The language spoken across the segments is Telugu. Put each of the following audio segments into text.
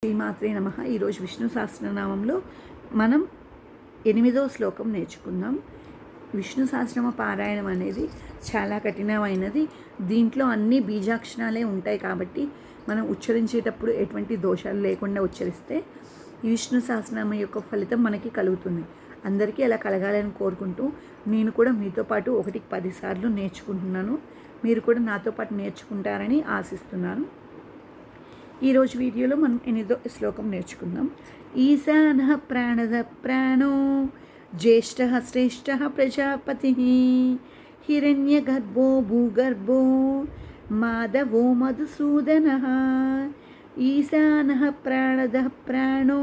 శ్రీమాత్రే నమః. ఈరోజు విష్ణు సహస్రనామంలో మనం 8వ శ్లోకం నేర్చుకుందాం. విష్ణు సహస్రనామ పారాయణం అనేది చాలా కఠినమైనది. దీంట్లో అన్ని బీజాక్షరాలే ఉంటాయి కాబట్టి మనం ఉచ్చరించేటప్పుడు ఎటువంటి దోషాలు లేకుండా ఉచ్చరిస్తే ఈ విష్ణు సహస్రనామం యొక్క ఫలితం మనకి కలుగుతుంది. అందరికీ అలా కలగాలని కోరుకుంటూ నేను కూడా మీతో పాటు 1కి 10 సార్లు నేర్చుకుంటున్నాను. మీరు కూడా నాతో పాటు నేర్చుకుంటారని ఆశిస్తున్నాను. ఈరోజు వీడియోలో మనం 8వ శ్లోకం నేర్చుకుందాం. ఈశానః ప్రాణద ప్రాణో జ్యేష్ఠః శ్రేష్ఠః ప్రజాపతి హిరణ్యగర్భో భూగర్భో మాధవో మధుసూదనః. ఈశానః ప్రాణద ప్రాణో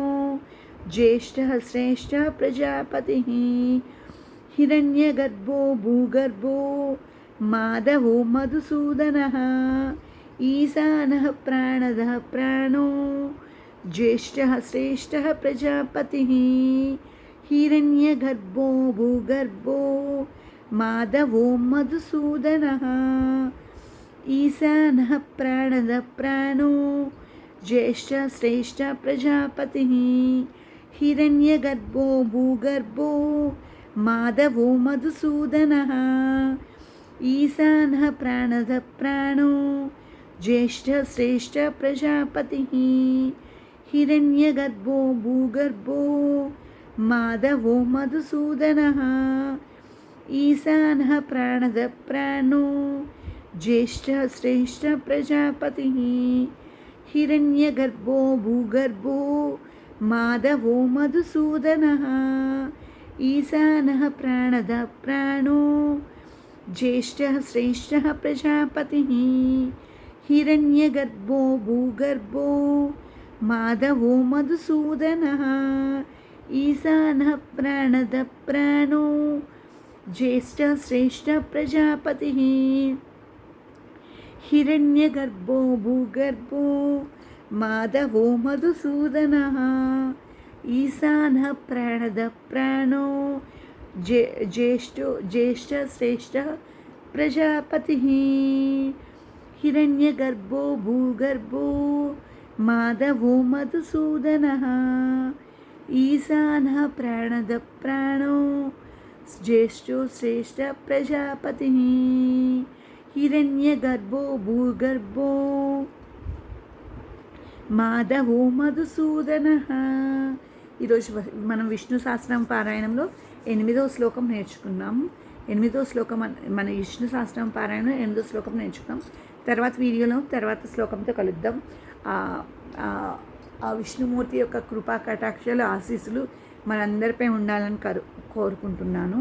జ్యేష్ఠః శ్రేష్ఠః ప్రజాపతి హిరణ్యగర్భో భూగర్భో మాధవో మధుసూదనః. ఈశానః ప్రాణదః ప్రాణో జ్యేష్ఠః శ్రేష్ఠః ప్రజాపతిః హిరణ్యగర్భో భూగర్భో మాధవో మధుసూదనః. ఈశానః ప్రాణదః ప్రాణో జ్యేష్ఠః శ్రేష్ఠః ప్రజాపతిః హిరణ్యగర్భో భూగర్భో మాధవో మధుసూదనః. ఈశానః ప్రాణదః ప్రాణో జ్యేష్ఠః శ్రేష్ఠః ప్రజాపతిః హిరణ్యగర్భో భూగర్భో మాధవో మధుసూదనః. ఈశానః ప్రాణదః ప్రాణో జ్యేష్ఠః శ్రేష్ఠః ప్రజాపతిః హిరణ్యగర్భో భూగర్భో మాధవో మధుసూదనః. ఈశానః ప్రాణదః ప్రాణో జ్యేష్ఠః శ్రేష్ఠః ప్రజాపతిః హిరణ్యగర్భో భూగర్భో మాధవో మధుసూదనః. ఈశానః ప్రాణదః ప్రాణో జ్యేష్ఠః శ్రేష్ఠః ప్రజాపతిః హిరణ్యగర్భో భూగర్భో మాధవో మధుసూదనః. ఈశానః ప్రాణదః ప్రాణో జ్యేష్ఠः శ్రేష్ఠः ప్రజాపతిः హిరణ్యగర్భో భూగర్భో మాధవో మధుసూదనః. ఈశానః ప్రాణదః ప్రాణో జ్యేష్ఠో శ్రేష్ఠः ప్రజాపతిः హిరణ్యగర్భో భూగర్భో మాధవో మధుసూదనః. ఈరోజు మనం విష్ణు సహస్రనామ పారాయణంలో 8వ శ్లోకం నేర్చుకున్నాం. 8వ శ్లోకం మన విష్ణు సహస్రనామ పారాయణంలో 8వ శ్లోకం నేర్చుకున్నాం. తర్వాత వీడియోలో తర్వాత శ్లోకంతో కలుద్దాం. ఆ విష్ణుమూర్తి యొక్క కృపా కటాక్షాలు ఆశీస్సులు మనందరిపై ఉండాలని కోరుకుంటున్నాను.